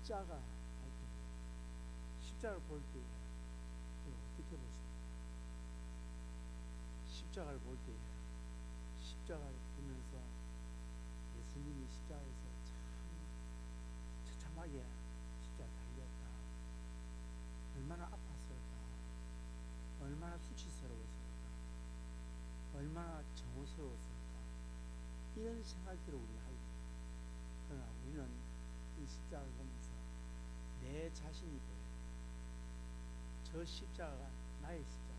십자가 할 때, 십자가를 볼 때 어떻게 보십니까? 십자가를 볼 때, 십자가를 보면서 예수님이 십자가에서 참 처참하게 십자가 달렸다. 얼마나 아팠을까? 얼마나 수치스러웠을까? 얼마나 정오스러웠을까? 이런 생각들을 우리가 하게 됩니다. 그러나 우리는 이 십자가를 보면서 내 자신이 보여요. 저 십자가가 나의 십자가.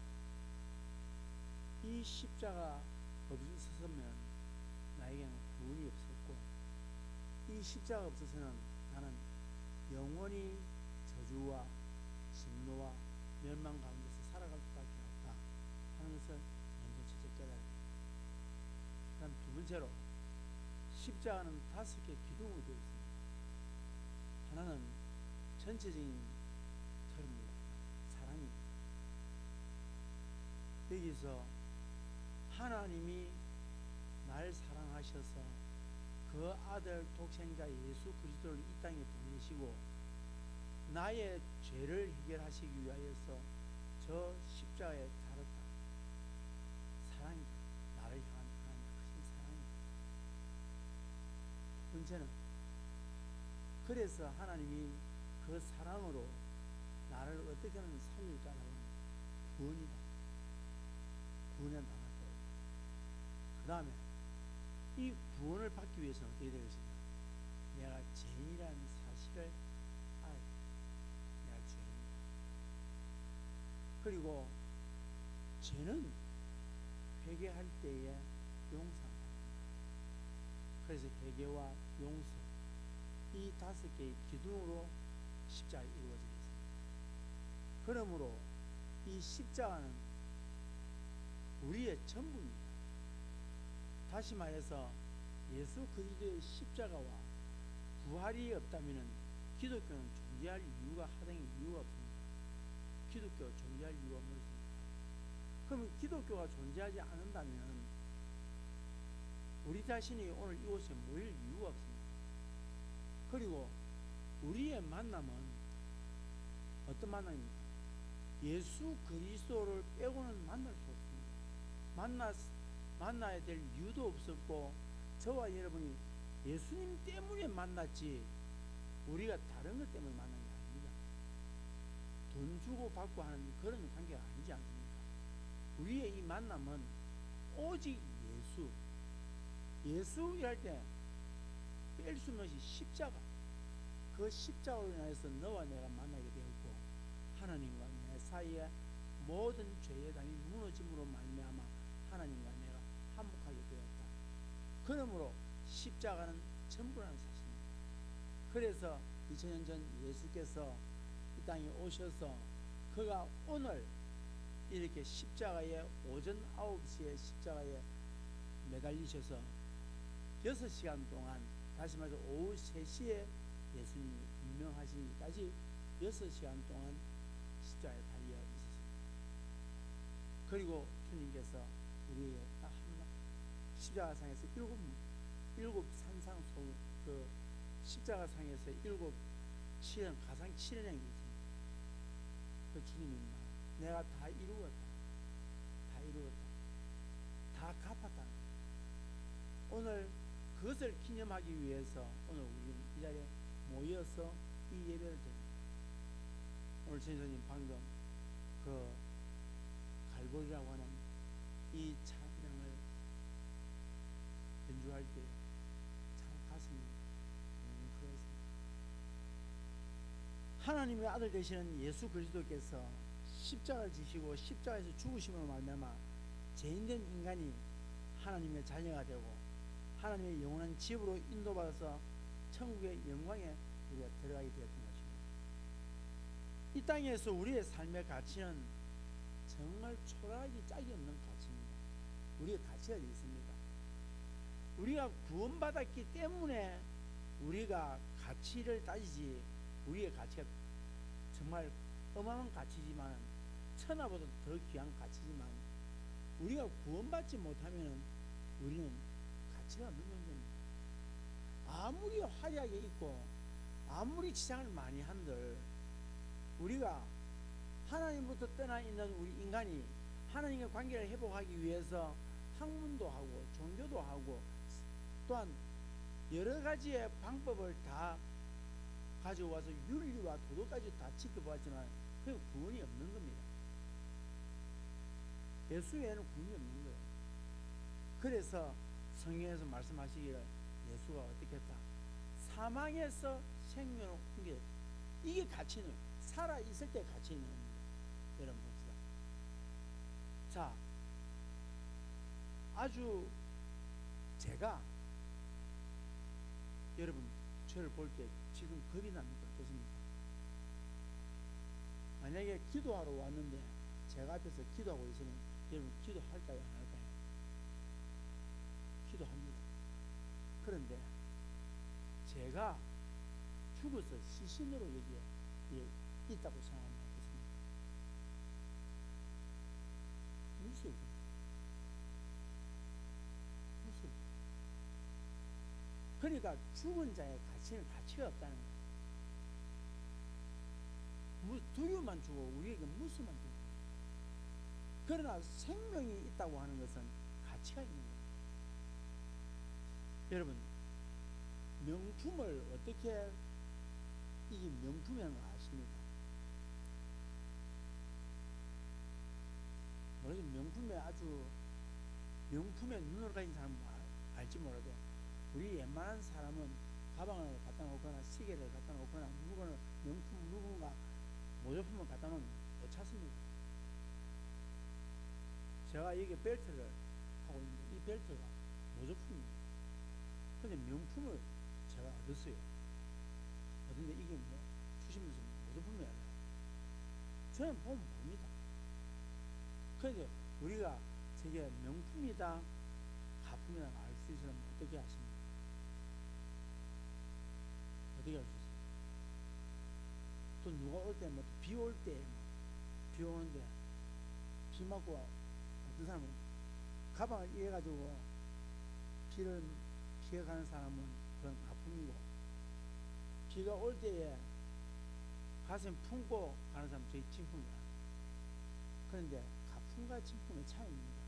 이 십자가 없었으면 나에게는 구원이 없었고, 이 십자가 없어서는 나는 영원히 저주와 진노와 멸망 가운데서 살아갈 수밖에 없다 하는 것을 먼저 첫째 깨달아야 됩니다. 그다음 두 번째로, 십자가는 5개 기둥으로 되어 있습니다. 하나는 전체적인 틀입니다. 사랑입니다. 여기서 하나님이 날 사랑하셔서 그 아들 독생자 예수 그리스도를 이 땅에 보내시고 나의 죄를 해결하시기 위하여서 저 십자가에 달았다. 사랑이다. 나를 향한 하나님의 크신 사랑이다. 두 번째는, 그래서 하나님이 그 사랑으로 나를 어떻게든 살릴까라는 구원이다. 구원에 나갔다. 그 다음에 이 구원을 받기 위해서는 어떻게 되는 것이냐? 내가 죄인이라는 사실을 알아야 돼. 내가 죄인이다. 그리고 죄는 회개할 때에 용서한다. 그래서 회개와 용서, 이 5개의 기둥으로 십자가가 이루어져 있습니다. 그러므로 이 십자가는 우리의 전부입니다. 다시 말해서 예수 그리스도의 십자가와 부활이 없다면 기독교는 존재할 이유가 하등의 이유가 없습니다. 기독교가 존재할 이유가 없습니다. 그러면 기독교가 존재하지 않는다면 우리 자신이 오늘 이곳에 모일 이유가 없습니다. 그리고 우리의 만남은 어떤 만남입니까? 예수 그리스도를 빼고는 만날 수 없습니다. 만나야 될 이유도 없었고, 저와 여러분이 예수님 때문에 만났지 우리가 다른 것 때문에 만난 게 아닙니다. 돈 주고 받고 하는 그런 관계가 아니지 않습니까? 우리의 이 만남은 오직 예수 일할 때 뺄 수 없는 것이 십자가. 그 십자가로 인해서 너와 내가 만나게 되었고, 하나님과 내 사이에 모든 죄의 당이 무너짐으로 말미암아 하나님과 내가 화목하게 되었다. 그러므로 십자가는 전부라는 사실입니다. 그래서 2000년 전 예수께서 이 땅에 오셔서 그가 오늘 이렇게 십자가에 오전 9시에 십자가에 매달리셔서 6시간 동안, 다시 말해서 오후 3시에 예수님이 분명하시기까지 6시간 동안 십자가에 달려 있었습니다. 그리고 주님께서 우리에게 딱 십자가상에서 일곱 산상 속 그 십자가상에서 7 가상 7연행이 있습니다. 그 주님이 내가 다 이루었다. 다 이루었다. 다 갚았다. 오늘 그것을 기념하기 위해서 오늘 우리는 이 자리에 모여서 이 예배를 드립니다. 오늘 전사님 방금 그 갈보리라고 하는 이 찬양을 연주할 때 참 가슴이 뭉클했습니다. 하나님의 아들 되시는 예수 그리스도께서 십자가를 지시고 십자가에서 죽으심으로 말미암아 죄인된 인간이 하나님의 자녀가 되고 하나님의 영원한 집으로 인도받아서 천국의 영광에 우리가 들어가게 되었던 것입니다. 이 땅에서 우리의 삶의 가치는 정말 초라하기 짝이 없는 가치입니다. 우리의 가치가 있습니다. 우리가 구원받았기 때문에 우리가 가치를 따지지, 우리의 가치가 정말 어마어마한 가치지만, 천하보다 더 귀한 가치지만, 우리가 구원받지 못하면 우리는 가치가 없는 존재입니다. 아무리 화려하게 입고 아무리 지장을 많이 한들 우리가 하나님부터 떠나 있는 우리 인간이 하나님과 관계를 회복하기 위해서 학문도 하고 종교도 하고 또한 여러 가지의 방법을 다 가지고 와서 윤리와 도덕까지 다 지켜보았지만 그 구원이 없는 겁니다. 예수 외에는 구원이 없는 거예요. 그래서 성경에서 말씀하시기를 예수가 어떻게 했다? 사망에서 생명을 옮겨. 이게 가치는 살아 있을 때 가치 있는 겁니다. 여러분 봅시다. 자, 아주 제가 여러분 저를 볼 때 지금 겁이 납니까? 어떻습니까? 만약에 기도하러 왔는데 제가 앞에서 기도하고 있으면 여러분 기도할까요? 안 할까요? 기도합니다. 그런데 제가 죽어서 시신으로 여기에 있다고 생각하면 어떻습니까? 무서워요. 무서워요. 그러니까 죽은 자의 가치는 가치가 없다는 거예요. 두유만 주고 우리에게 무수만 주고. 그러나 생명이 있다고 하는 것은 가치가 있는 거예요. 여러분, 명품을 어떻게 이게 명품이라는 거 아십니까? 모르죠. 명품에 아주 명품에 눈을 가진 사람은 알지 몰라도 우리 웬만한 사람은 가방을 갖다 놓거나 시계를 갖다 놓거나 물건을 명품 물건과 모조품을 갖다 놓으면 못 찾습니다. 제가 여기 벨트를 하고 있는데 이 벨트가 모조품입니다. 근데 명품을 제가 얻었어요. 얻는데 이게 뭐 주시면서 모조품이 아니라 저는 보면 봅니다. 그런데 우리가 저게 명품이다 가품이다 알 수 있으면 어떻게 하십니까? 어떻게 할 수 있습니까? 또 누가 올 때 뭐 비 올 때 비 오는데 비 맞고 어떤 사람은 가방을 이래 가지고 비를 피해가는 사람은 그런 가품이고 비가 올 때에 가슴 품고 가는 사람은 저희 진품이야. 그런데 가품과 진품의 차이입니다.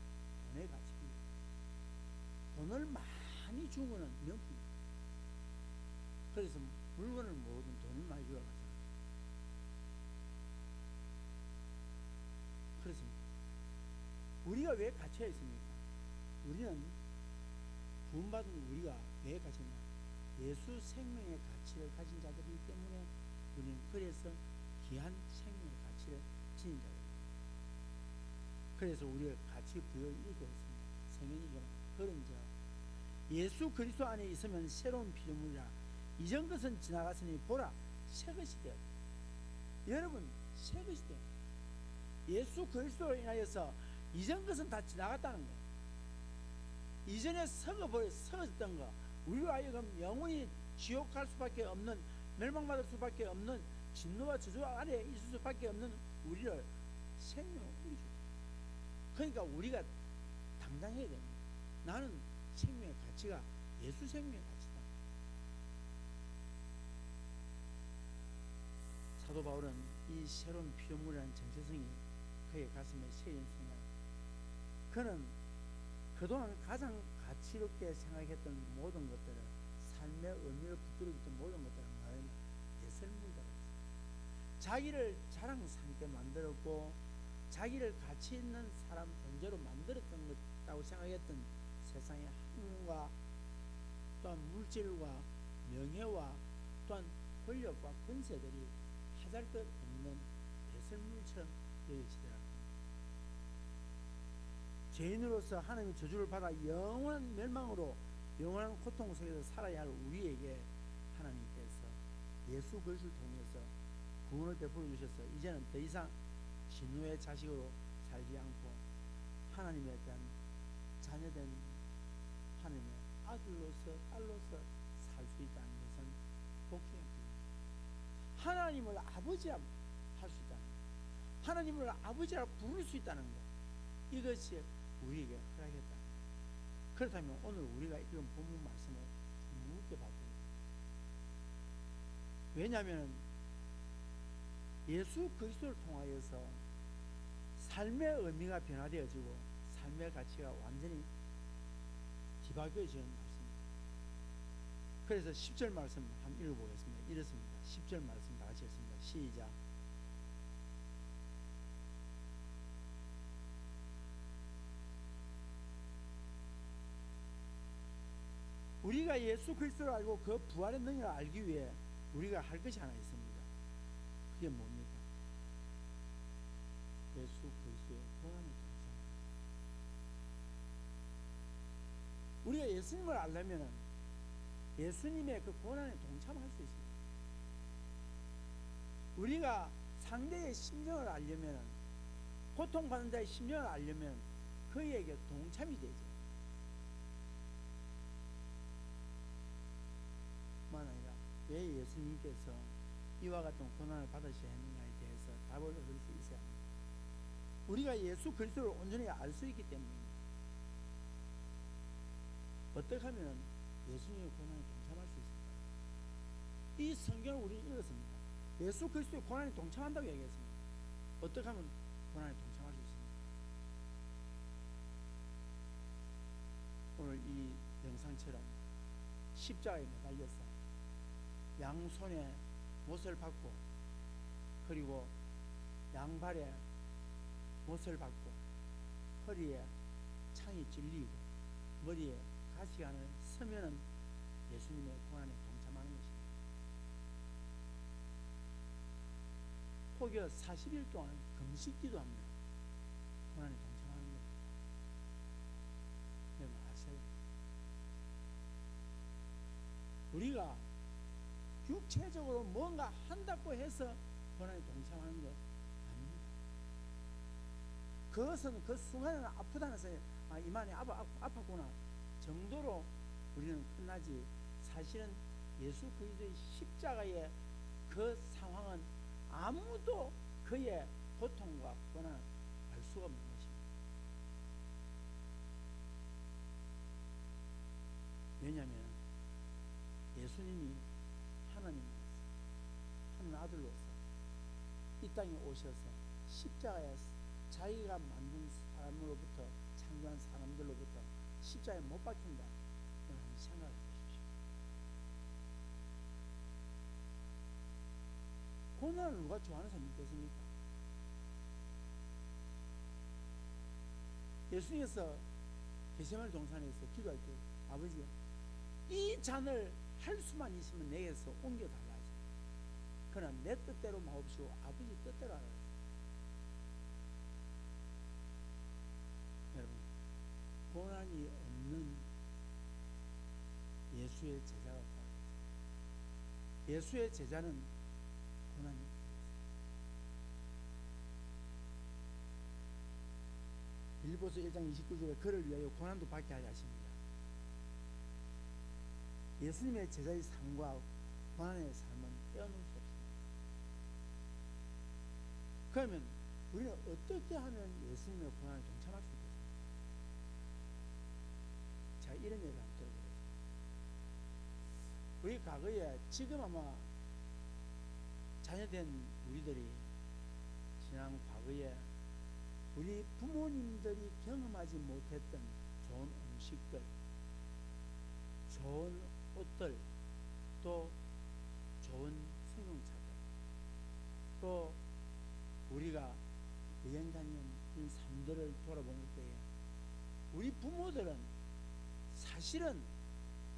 돈의 가치입니다. 돈을 많이 주는 거는 명품입니다. 그래서 물건을 모으든 돈을 많이 주라고 하잖아요. 그렇습니다. 우리가 왜 가치가 있습니까? 우리는 구원받은 우리가 왜 가치냐? 예수 생명의 가치를 가진 자들이기 때문에 우리는 그래서 귀한 생명의 가치를 지닌 자들입니다. 그래서 우리가 가치 부여를 읽고 있습니다. 성경이 그런즉 예수 그리스도 안에 있으면 새로운 피조물이라 이전 것은 지나갔으니 보라 새 것이 되었다. 여러분 새 것이 되었다. 예수 그리스도로 인하여서 이전 것은 다 지나갔다는 거예요. 이전에 썩어졌던 거 우리로 하여금 영원히 지옥 갈 수밖에 없는 멸망받을 수밖에 없는 진노와 저주 아래 있을 수밖에 없는 우리를 생명을 우리 줬다. 그러니까 우리가 당당해야 됩니다. 나는 생명의 가치가 예수 생명의 가치다. 사도 바울은 이 새로운 피조물이라는 정체성이 그의 가슴에 새긴 순간 그는 그동안 가장 가치롭게 생각했던 모든 것들을 삶의 의미를 붙들어줬던 모든 것들을 말하면 예설물이라고 했어요. 자기를 자랑 삼게 만들었고 자기를 가치 있는 사람 존재로 만들었던 것이라고 생각했던 세상의 학문과 또한 물질과 명예와 또한 권력과 권세들이 하잘것없는 예설물처럼 여겨지더라고요. 죄인으로서 하나님의 저주를 받아 영원한 멸망으로 영원한 고통 속에서 살아야 할 우리에게 하나님께서 예수 그리스도를 통해서 구원을 베풀어 주셔서 이제는 더 이상 진노의 자식으로 살지 않고 하나님에 대한 자녀된 하나님의 아들로서 딸로서 살 수 있다는 것은 복행입니다. 하나님을 아버지라 할 수 있다는 것, 하나님을 아버지라 부를 수 있다는 것, 이것이 우리에게 허락했다는 것. 그렇다면 오늘 우리가 이런 본문 말씀을 묵게 봐줍니다. 왜냐하면 예수 그리스도를 통하여서 삶의 의미가 변화되어지고 삶의 가치가 완전히 뒤바뀌어지는 말씀입니다. 그래서 10절 말씀 한번 읽어보겠습니다. 이렇습니다. 10절 말씀 다 같이 읽습니다. 시작. 우리가 예수 그리스도를 알고 그 부활의 능력을 알기 위해 우리가 할 것이 하나 있습니다. 그게 뭡니까? 예수 그리스도의 고난의 동상. 우리가 예수님을 알려면 예수님의 그 고난에 동참할 수 있습니다. 우리가 상대의 심정을 알려면, 고통받는 자의 심정을 알려면 그에게 동참이 되죠. 뿐만 아니라 왜 예수님께서 이와 같은 고난을 받으셔야 했느냐에 대해서 답을 얻을 수 있어야 합니다. 우리가 예수 그리스도를 온전히 알 수 있기 때문입니다. 어떻게 하면 예수님의 고난에 동참할 수 있을까요? 이 성경을 우리는 읽었습니다. 예수 그리스도의 고난에 동참한다고 얘기했습니다. 어떻게 하면 고난에 동참할 수 있습니까? 오늘 이 영상처럼 십자가에 매달려서 양손에 못을 박고, 그리고 양발에 못을 박고, 허리에 창이 찔리고 머리에 가시관을 서면은 예수님의 고난에 동참하는 것입니다. 혹여 40일 동안 금식기도 하면 고난에 동참하는 겁니다. 여러분 아세요? 우리가 육체적으로 뭔가 한다고 해서 고난에 동참하는 것 아닙니다. 그것은 그 순간에는 아프다는 생각, 이만이 아팠구나 정도로 우리는 끝나지, 사실은 예수 그리스도의 십자가의 그 상황은 아무도 그의 고통과 고난을 알 수가 없는 것입니다. 왜냐하면 예수님이 하나님으로서, 하나님 아들로서 이 땅에 오셔서 십자가에 자기가 만든 사람으로부터, 창조한 사람들로부터 십자가에 못 박힌다. 여러분 한번 생각해 보십시오. 고난을 누가 좋아하는 사람이 있겠습니까? 예수님께서 겟세마네 동산에서 기도할 때 아버지, 이 잔을 할 수만 있으면 내게서 옮겨달라 하죠. 그러나 내 뜻대로 마옵시고 아버지 뜻대로 하라. 여러분, 고난이 없는 예수의 제자가 없다. 예수의 제자는 고난이 없습니다. 빌립보서 1장 29절에 그를 위하여 고난도 받게 하려 하십니다. 예수님의 제자의 삶과 고난의 삶은 떼어놓을 수 없습니다. 그러면 우리는 어떻게 하면 예수님의 고난에 동참할 수 있겠습니까? 제가 이런 얘기를 한번 들어보겠습니다. 우리 과거에, 지금 아마 자녀된 우리들이 지난 과거에 우리 부모님들이 경험하지 못했던 좋은 음식들, 좋은 옷들, 또 좋은 승용차들, 또 우리가 여행 다니는 이 삶들을 돌아볼 때에 우리 부모들은 사실은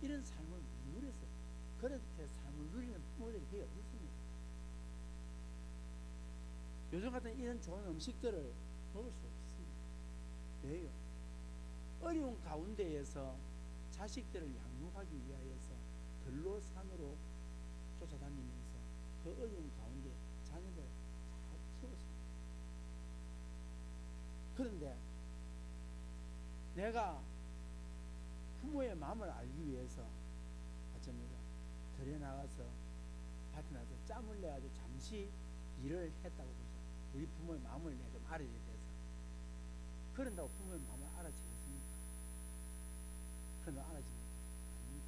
이런 삶을 못 누렸어요. 그렇게 삶을 누리는 부모들이 거의 없습니다. 요즘 같은 이런 좋은 음식들을 먹을 수 없습니다. 왜요? 어려운 가운데에서 자식들을 양육하기 위하여서 들로 산으로 쫓아다니면서 그 어려운 가운데 자녀들 잘 키웠습니다. 그런데 내가 부모의 마음을 알기 위해서 어쩌면 들에 나가서 밭에 나가서 짬을 내가지고 잠시 일을 했다고 보죠. 우리 부모의 마음을 내가 좀 알아야 돼서. 그런다고 부모의 마음을 알아채겠습니까? 그런다고 알아집니까? 아닙니다.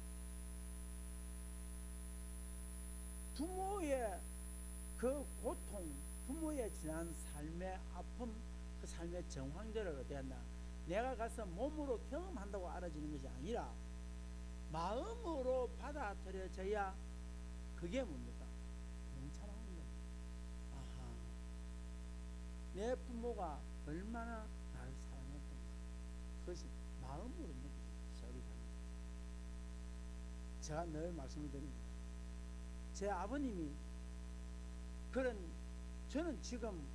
부모의 부모의 지난 삶의 아픔, 그 삶의 정황들을 어떻게 한다? 내가 가서 몸으로 경험한다고 알아지는 것이 아니라 마음으로 받아들여져야 그게 뭡니까? 동참하는 거예요. 아하, 내 부모가 얼마나 나를 사랑했던가, 그것이 마음으로 느껴져요. 세월이 가면. 제가 늘 말씀을 드립니다. 제 아버님이 저는 지금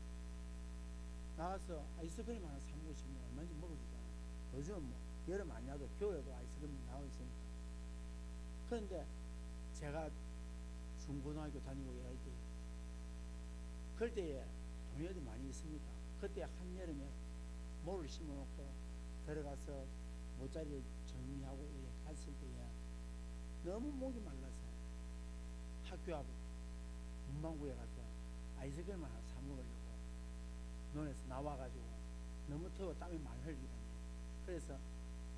나가서 아이스크림 하나 사 먹고 싶으면 얼마든지 먹어주잖아요. 요즘은 뭐 여름 아니어도 겨울에도 아이스크림 나와 있으니까. 그런데 제가 중고등학교 다니고 이럴 때, 그럴 때에 돈이 어디 많이 있습니까? 그때 한여름에 모를 심어놓고 들어가서 모자리를 정리하고 이렇게 갔을 때에 너무 목이 말라서 학교 앞 문방구에 가서 아이스크림 하나 사 먹으려고 논에서 나와가지고 너무 더워 땀이 많이 흘리거든요. 그래서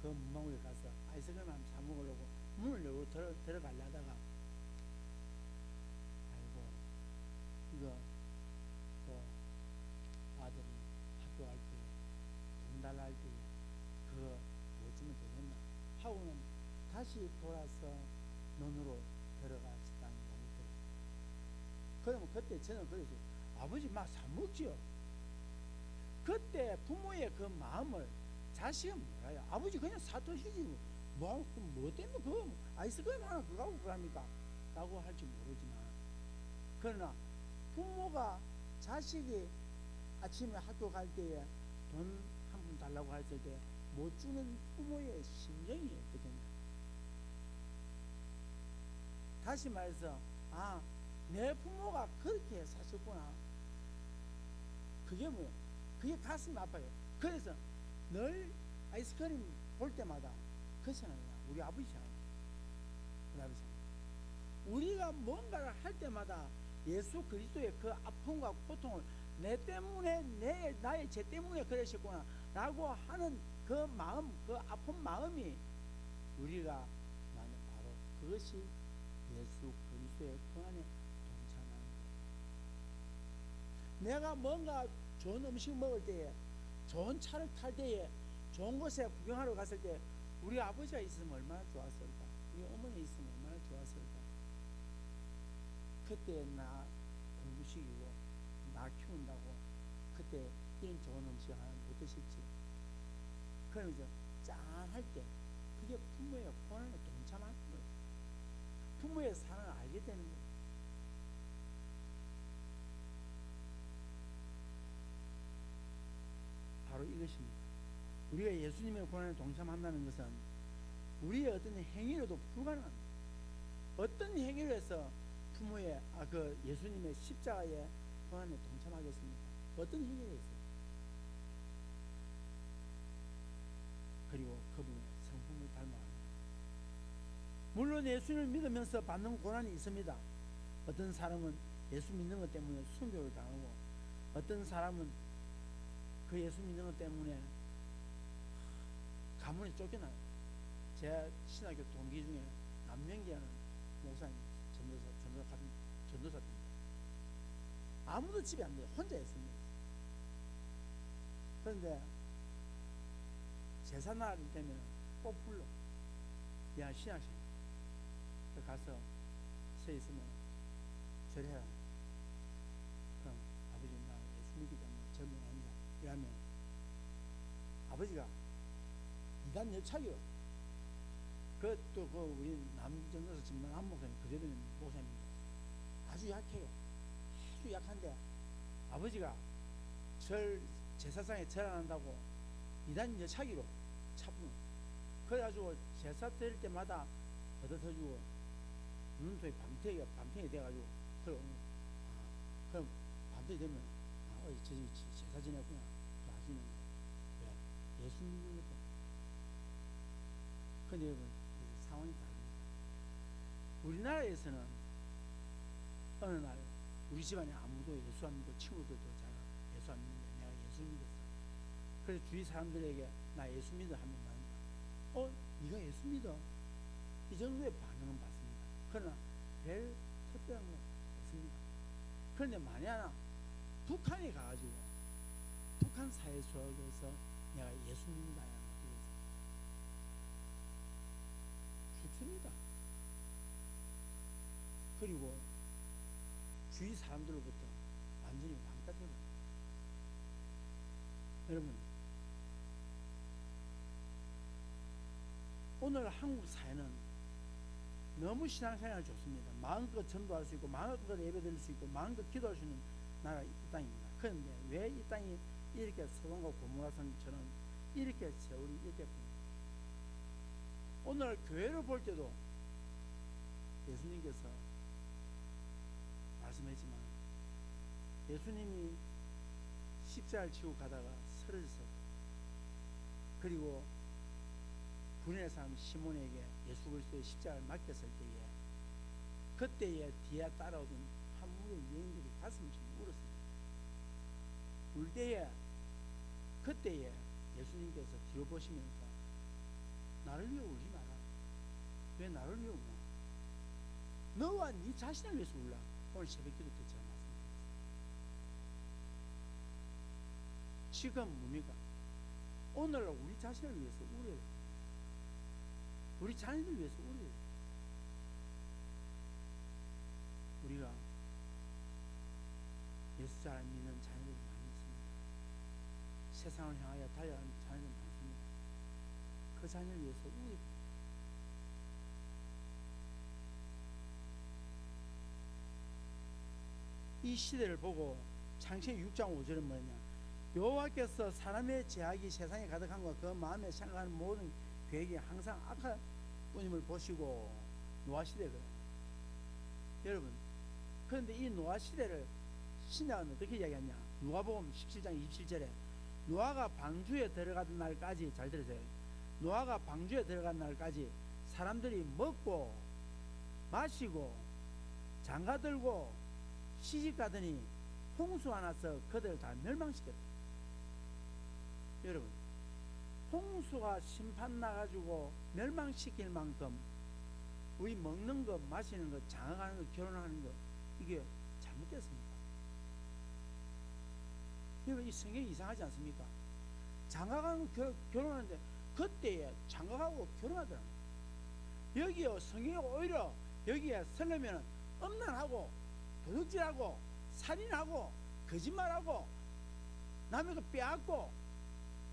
그 문방구에 가서 아이스크림 하나 사 먹으려고 문을 열고 들어가려다가, 아이고, 이거 아들이 학교 갈 때 돈 달라 할 때 그거 못 주면 되겠나 하고는 다시 돌아서 논으로 들어갔다는 말이 들어요. 그러면 그때 저는 그러지, 아버지 막 사 먹지요. 그때 부모의 그 마음을 자식은 몰라요. 아버지 그냥 사드시지 뭐 때문에 그거 아이스크림 하나 그거 하고 그럽니까? 라고 할지 모르지만, 그러나 부모가 자식이 아침에 학교 갈 때에 돈 한 푼 달라고 했을 때 못 주는 부모의 심정이 어떻겠냐. 다시 말해서, 아, 내 부모가 그렇게 사셨구나. 그게 뭐예요? 그게 가슴이 아파요. 그래서 늘 아이스크림 볼 때마다 그 생각이 나. 우리 아버지 생각이 나. 우리 아버지 생각이 나. 우리가 뭔가를 할 때마다 예수 그리스도의 그 아픔과 고통을 내 때문에, 나의 죄 때문에 그러셨구나 라고 하는 그 마음, 그 아픈 마음이 우리가 나는 바로 그것이 예수 그리스도의 고난에 동참하는 거예요. 내가 뭔가 좋은 음식 먹을 때에, 좋은 차를 탈 때에, 좋은 곳에 구경하러 갔을 때 우리 아버지가 있으면 얼마나 좋았을까? 우리 어머니 있으면 얼마나 좋았을까? 그때 나 공부시키고 나 키운다고 그때 이런 좋은 음식 하나 못 드셨지? 그러면서 짠할 때 그게 부모의 고난에 동참하는 거예요. 부모의 사랑을 알게 되는 거예요. 바로 이것입니다. 우리가 예수님의 고난에 동참한다는 것은 우리의 어떤 행위로도 불가능합니다. 어떤 행위로 해서 부모의 그 예수님의 십자가의 고난에 동참하겠습니까? 어떤 행위를 했어요? 그리고 그분의 성품을 닮아갑니다. 물론 예수님을 믿으면서 받는 고난이 있습니다. 어떤 사람은 예수 믿는 것 때문에 순교를 당하고, 어떤 사람은 그 예수 믿는 것 때문에 가문에 쫓겨나요. 제 신학교 동기 중에 남명기하는 목사님, 전도사입니다. 아무도 집에 안 돼요. 혼자 있습니다. 그런데 제사날 되면 꼭 불러. 야, 신학생. 가서 서 있으면 절해라. 그럼 아버지 나 예수 믿기 때문에 절을 합니다. 이러면 아버지가 이단 여차기요. 또 우리 남전도사 지금 남목사님 그대로 목사님입니다. 아주 약해요. 아주 약한데 아버지가 제사상에 절 안 한다고 이단 여차기로 차분. 그래가지고 제사 드릴 때마다 얻어서주고 눈통이 밤탱이 돼가지고 그럼 밤탱이 되면 저 제사 지냈구나 또 하시는 거예요. 왜? 예수 믿는 것 때문에. 근데 여러분 상황이 다릅니다. 우리나라에서는 어느 날 우리 집안에 아무도 예수 안 믿고 친구들도 잘 예수 안 믿는데 내가 예수 믿었어. 그래서 주위 사람들에게 나 예수 믿어 하면 말입니다. 네가 예수 믿어? 이 정도의 반응은 받습니다. 그러나 별 특별한 건 없습니다. 그런데 만약 북한에 가가지고 북한 사회 속에서 내가 예수님이다 죽습니다. 그리고 주위 사람들로부터 완전히 왕따 되어버립니다. 여러분, 오늘 한국 사회는 너무 신앙생활 좋습니다. 마음껏 전도할 수 있고 마음껏 예배드릴 수 있고 마음껏 기도할 수 있는 나라가 이 땅입니다. 그런데 왜 이 땅이 이렇게 소돔과 고모라성처럼 이렇게 세월이 이렇게 봅니까? 오늘 교회를 볼 때도 예수님께서 말씀했지만 예수님이 십자가를 지고 가다가 쓰러졌어요. 그리고 불의의 사람 시몬에게 예수 그리스도의 십자가를 맡겼을 때에 그때에 뒤에 따라오던 한 무리의 여인들이 가슴을 울었습니다. 울 때에 그때에 예수님께서 뒤로 보시면서 나를 위해 울지 마라. 왜 나를 위해 우나? 너와 네 자신을 위해서 울라. 오늘 새벽 기도 때 제가 말씀드렸습니다. 지금 뭡니까? 오늘 우리 자신을 위해서 울어야 됩니다. 우리 자녀들 위해서 울어야 됩니다. 우리가 예수 잘 믿는 자녀들이 많이 있습니다. 세상을 향하여 달려가는 자녀들이 많습니다. 그 자녀를 위해서 울어야 됩니다. 이 시대를 보고 창세기 6장 5절은 뭐냐? 여호와께서 사람의 죄악이 세상에 가득한 것, 그 마음에 생각하는 모든 계획이 항상 악한 뿐임을 보시고 노아 시대거든요. 여러분, 그런데 이 노아 시대를 신약은 어떻게 이야기하냐? 누가복음 17장 27절에 노아가 방주에 들어가던 날까지, 잘 들으세요. 노아가 방주에 들어간 날까지 사람들이 먹고 마시고 장가들고 시집가더니 홍수가 나서 그들을 다 멸망시켰다. 여러분, 홍수가 심판 나가지고 멸망시킬 만큼 우리 먹는 것, 마시는 것, 장가가는 것, 결혼하는 것, 이게 잘못됐습니까? 여러분, 이 성경이 이상하지 않습니까? 장가가는 거, 결혼하는데 그때에 장가가고 결혼하더라. 여기요, 성경이 오히려 여기에 설레면 음란하고 도둑질하고 살인하고 거짓말하고 남의 거 빼앗고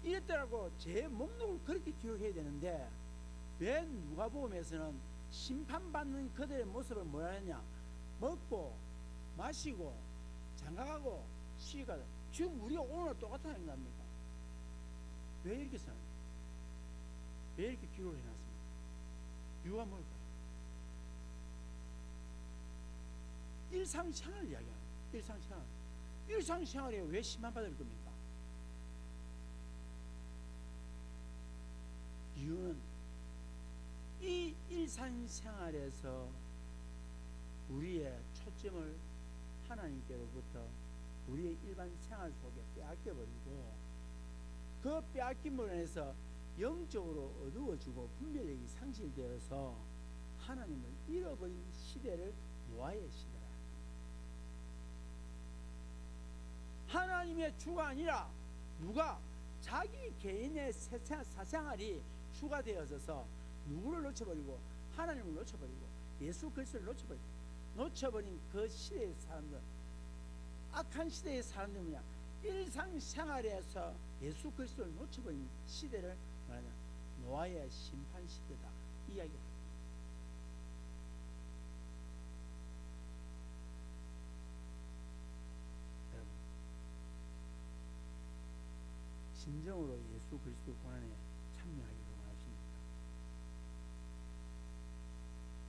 이랬더라고. 제 목록을 그렇게 기록해야 되는데 왜 누가복음에서는 심판받는 그들의 모습을 뭐라 했냐? 먹고 마시고 장가가고 시집가고. 지금 우리가 오늘 똑같은 행동합니까? 왜 이렇게 써요? 왜 이렇게 기록을 해놨습니까? 이유가 뭘까요? 일상생활을 이야기하는 일상생활. 일상생활에 왜 심판받을 겁니까? 이유는 이 일상생활에서 우리의 초점을 하나님께로부터 우리의 일반 생활 속에 빼앗겨버리고 그 빼앗김으로 인해서 영적으로 어두워지고 분별력이 상실되어서 하나님을 잃어버린 시대를 노아의 시대라. 하나님의 주가 아니라 누가 자기 개인의 사생활이 주가 되어져서 누구를 놓쳐버리고 하나님을 놓쳐버리고 예수 그리스도를 놓쳐버린 그 시대의 사람들, 악한 시대의 사람들 뭐냐? 일상생활에서 예수 그리스도를 놓쳐버린 시대를 말하냐? 노아의 심판 시대다, 이야기합니다. 여러분, 진정으로 예수 그리스도 고난에 참여하기를 원하십니까?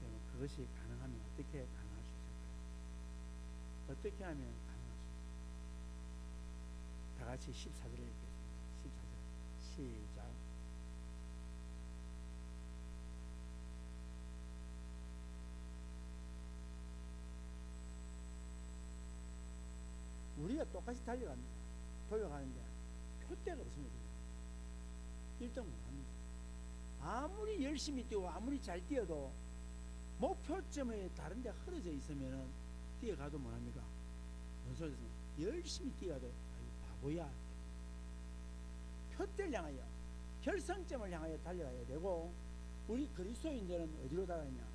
여러분, 그것이 가능하면 어떻게 가능할 수 있을까요? 어떻게 하면 가능할 수 있을까요? 다 같이 14절을 읽겠습니다. 14절 시작. 우리가 똑같이 달려갑니다. 돌아가는데 표대가 없습니다. 1등 못합니다. 아무리 열심히 뛰고 아무리 잘 뛰어도 목표점에 다른 데 흐려져 있으면 뛰어가도 뭐합니까? 연속에서 열심히 뛰어도 아이 바보야. 표대를 향하여 결승점을 향하여 달려가야 되고, 우리 그리스도인들은 어디로 달아가냐?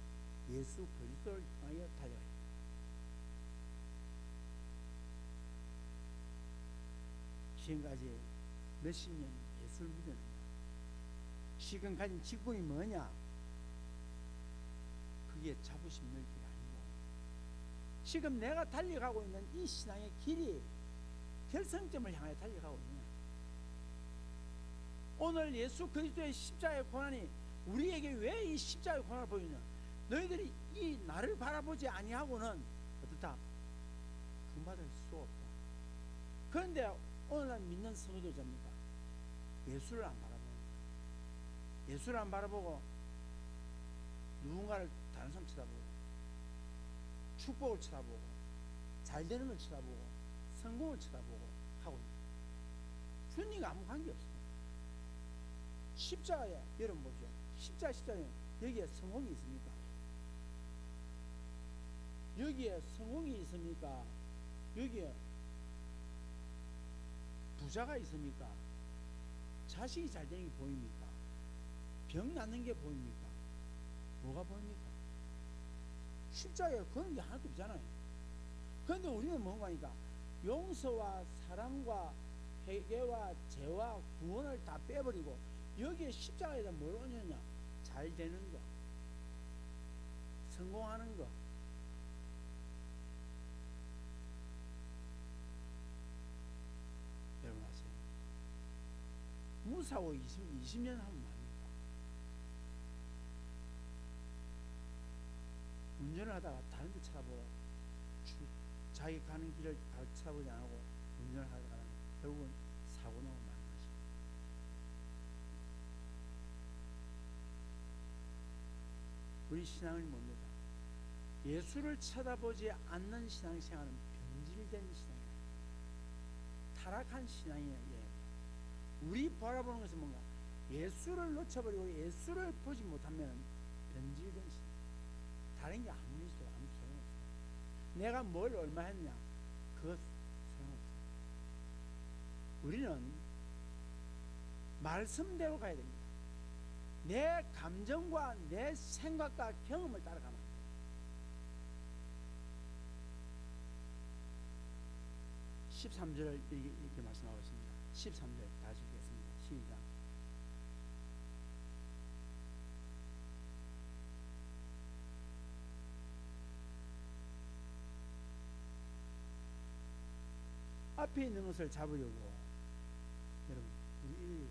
예수 그리스도를 향하여 달려가야 돼. 지금까지 몇십 년 예수를 믿었느냐? 지금 가진 직분이 뭐냐? 그게 자부심 넓기 아니고, 지금 내가 달려가고 있는 이 신앙의 길이 결승점을 향해 달려가고 있느냐? 오늘 예수 그리스도의 십자가의 고난이 우리에게 왜 이 십자가의 고난을 보이냐? 너희들이 이 나를 바라보지 아니하고는 어떻다? 구원받을 수 없다. 그런데 오늘날 믿는 성도들 잡니까? 예수를 안 바라보는 거야. 예수를 안 바라보고 누군가를 다른 사람 쳐다보고, 축복을 쳐다보고, 잘 되는 걸 쳐다보고, 성공을 쳐다보고 하고 있는 거야. 주님과 아무 관계 없어. 십자가에, 여러분 보십시오. 십자가에 여기에 성공이 있습니까? 여기에 성공이 있습니까? 여기에 부자가 있습니까? 자식이 잘 되는 게 보입니까? 병 낫는 게 보입니까? 뭐가 보입니까? 십자가에 그런 게 하나도 없잖아요. 그런데 우리는 뭔가 하니까 용서와 사랑과 회개와 죄와 구원을 다 빼버리고 여기에 십자가에다 뭘 얹느냐? 잘 되는 거, 성공하는 거. 여러분 아세요? 무사고 20년 하면 뭡니까? 운전을 하다가 다른 데 쳐다보고 자기 가는 길을 바로 쳐다보지 않고 운전을 하다가 결국은 사고 나고 마는 것입니다. 우리 신앙은 뭡니까? 예수를 쳐다보지 않는 신앙생활은 변질된 신앙이에요. 타락한 신앙이에요. 우리 바라보는 것은 뭔가? 예수를 놓쳐버리고 예수를 보지 못하면 변질된 신앙. 다른 게 아무리 있어도 아무 소용없어요. 내가 뭘 얼마 했냐? 그것 소용없어요. 우리는 말씀대로 가야 됩니다. 내 감정과 내 생각과 경험을 따라가면 안 돼요. (13절) 이렇게 말씀하고 있습니다. 13절 다시 읽겠습니다. 시작. 앞에 있는 것을 잡으려고, 여러분, 우리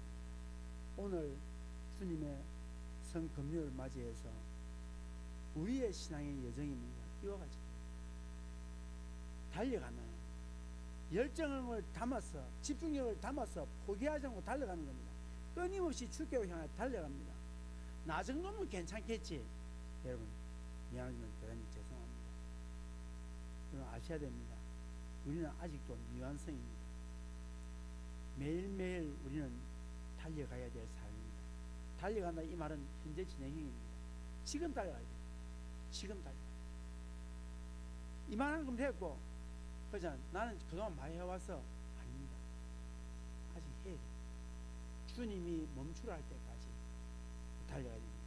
오늘 주님의 성금요를 맞이해서 우리의 신앙의 여정이 뭔가 이와 같이 달려가는, 열정을 담아서 집중력을 담아서 포기하지 않고 달려가는 겁니다. 끊임없이 주께로 향해 달려갑니다. 나 정도면 괜찮겠지. 여러분, 미안하지만 대단히 죄송합니다. 여러분 아셔야 됩니다. 우리는 아직도 미완성입니다. 매일매일 우리는 달려가야 될 삶입니다. 달려간다 이 말은 현재 진행형입니다. 지금 달려가야 돼요. 지금 달려가야 돼요. 이만한 건 됐고, 그렇잖아. 나는 그동안 많이 해와서 아닙니다. 아직 해야 돼요. 주님이 멈추라 할 때까지 달려가야 됩니다.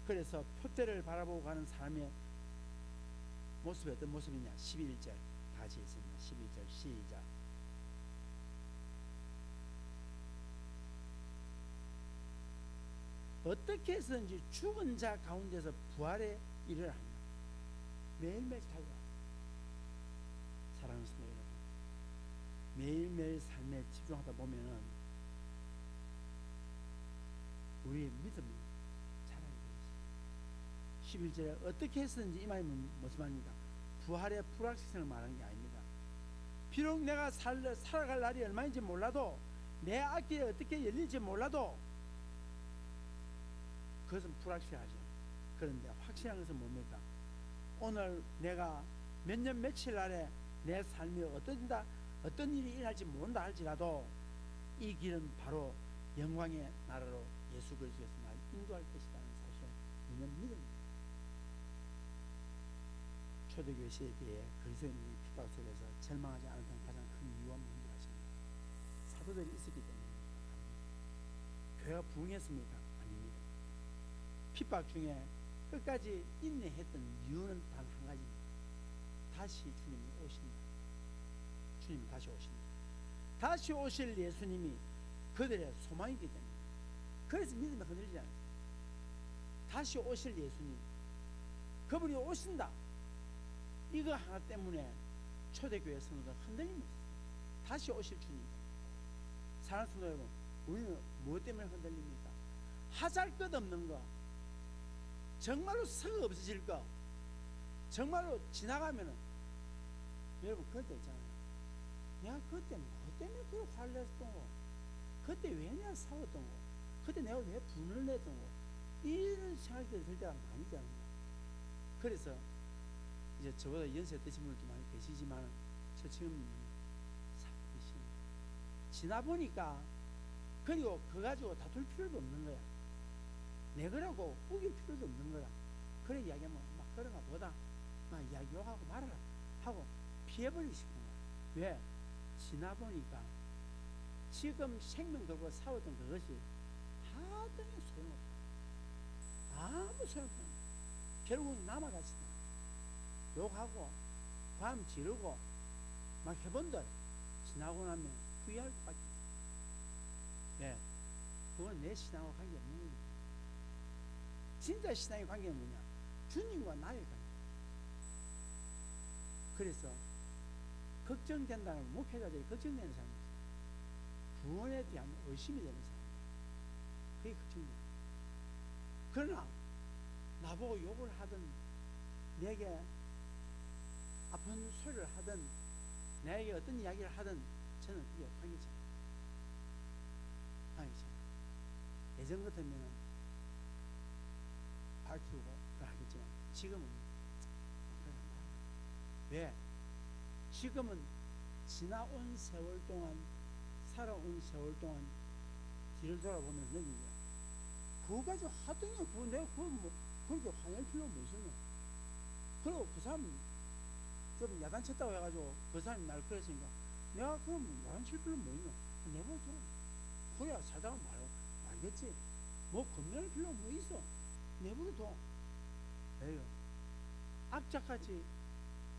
그래서 표대를 바라보고 가는 사람의 모습이 어떤 모습이냐? 11절 같이 있습니다. 11절 시작. 어떻게 해서든지 죽은 자 가운데서 부활의 일을 하냐? 매일매일 달려가. 사랑하는 성도 여러분, 매일매일 삶에 집중하다 보면은 우리의 믿음이 자라게 되겠습니다. 11절에 어떻게 해서든지 이 말이 무슨 말입니까? 부활의 불확실성을 말하는 게 아닙니다. 비록 내가 살아갈 날이 얼마인지 몰라도, 내 앞길에 어떻게 열릴지 몰라도 그것은 불확실하죠. 그런데 확실한 것은 뭡니까? 오늘 내가 몇 년 며칠 날에 내 삶이 어떤 일이 일어날지 모른다 할지라도 이 길은 바로 영광의 나라로 예수 그리스도에서 날 인도할 것이라는 사실을 우리는 믿습니다. 초대교회 시대에 그리스도인들이 핍박 속에서 절망하지 않았던 가장 큰 이유가 뭔지 아십니까? 사도들이 있었기 때문입니다. 교회가 부흥했습니까? 아닙니다. 핍박 중에 끝까지 인내했던 이유는 단 한 가지입니다. 다시 주님이 오신다. 주님이 다시 오신다. 다시 오실 예수님이 그들의 소망이기 때문에, 그래서 믿음이 흔들리지 않았어요. 다시 오실 예수님, 그분이 오신다, 이거 하나 때문에 초대교회 성도들 흔들림이 있어요. 다시 오실 주님. 사랑하는 성도 여러분, 우리는 무엇 때문에 흔들립니까? 하잘 것 없는 거, 정말로 서 없어질 거, 정말로 지나가면은, 여러분 그럴 때 있잖아요. 내가 그때 뭐 때문에 그렇게 화를 냈던 거, 그때 왜 내가 싸웠던 거, 그때 내가 왜 분을 냈던 거, 이런 생각이 들 때가 많이 있잖아요. 그래서 이제 저보다 연세 드신 분들도 많이 계시지만, 저 지금 사부이신 지나 보니까, 그리고 그거 가지고 다툴 필요도 없는 거야. 내 거라고 우길 필요도 없는 거야. 그래 이야기하면 막 그런가 보다, 막 이야기하고 말아라 하고 피해버리고 싶은 거야. 왜? 지나 보니까 지금 생명 걸고 싸웠던 그것이 하등의 소용없다. 아무 소용없다. 결국 남아가시다. 욕하고 감 지르고 막 해본들 지나고 나면 후회할 것 같아. 왜? 그건 내 신앙과 관계 없는 거지. 진짜 신앙의 관계는 뭐냐? 주님과 나의 관계. 그래서 걱정된다는, 목회자들이 걱정되는 사람이 있어요. 구원에 대한 의심이 되는 사람, 그게 걱정돼요. 그러나 나보고 욕을 하든, 내게 아픈 소리를 하든, 내게 어떤 이야기를 하든, 저는 그게 관계잖아요. 관계잖아요. 예전 같으면 밝히고 하겠지만, 지금은 왜? 지금은 지나온 세월 동안, 살아온 세월 동안 뒤를 돌아보면서 느낀 거야. 그거 가지고 하등이야. 그거 내가 그거 뭐 그렇게 화낼 필요가 뭐 있었나? 그리고 그 사람 좀 야단쳤다고 해가지고 그 사람이 날 그랬으니까 내가 그럼 야단칠 필요는 뭐 있나? 내버려둬. 그래야 살다가 말겠지. 뭐 겁낼 필요가 뭐 있어? 내버려둬. 에휴, 악착같이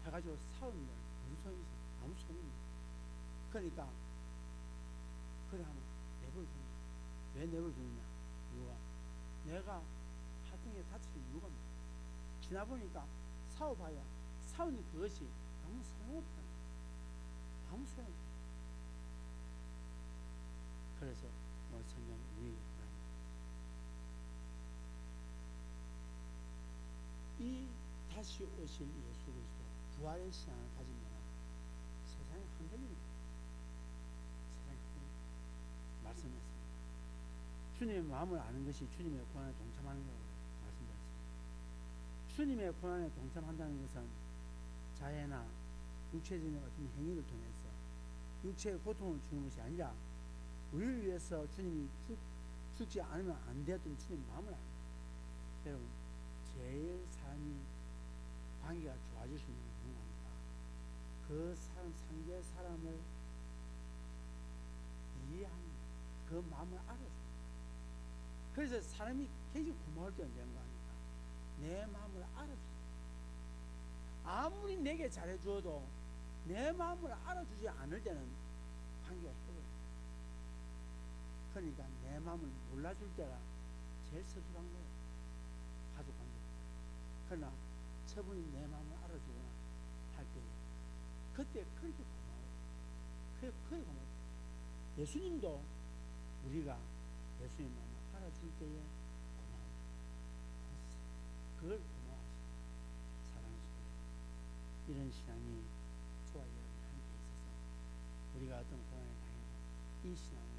해가지고 싸우는 거야. 무슨 소용이 있어? 아무 소용이 없어. 그러니까 그래 하면 내버려두는 거야. 왜 내버려두느냐? 이유가 내가 하등에 다칠 이유가 뭐야? 지나보니까 싸워봐야 싸우는 그것이 아무 소용없다. 아무 소용없다. 그래서 뭐 성경 우리 이 다시 오실 예수 그리스도 부활의 신앙을 가지면 세상이 흔들립니다. 세상이 흔들립니다. 말씀했습니다. 주님의 마음을 아는 것이 주님의 고난에 동참하는 것이라고 말씀드렸습니다. 주님의 고난에 동참한다는 것은 자해나 육체적인 어떤 행위를 통해서 육체의 고통을 주는 것이 아니라 우리를 위해서 주님이 죽지 않으면 안 되었던 주님의 마음을 압니다. 여러분, 제일 사람이 관계가 좋아질 수 있는 건 뭔가? 그 사람, 상대 사람을 이해하는, 그 마음을 알아서. 그래서 사람이 굉장히 고마울 때 언제인가 하니까 내 마음을 알아주세요. 아무리 내게 잘해주어도 내 마음을 알아주지 않을 때는 관계가 해버려요. 그러니까 내 마음을 몰라줄 때가 제일 서툴한 거예요. 가족 관계. 그러나 저분이 내 마음을 알아주거나 할 때 그때 그렇게 고마워요. 그게 고마워요. 예수님도 우리가 예수님 마음을 알아줄 때에 고마워요. 그걸 고마워하시고 사랑하시고, 이런 신앙이 저와 여러분이 함께 있어서 우리가 어떤 고난에 당해도 이 신앙을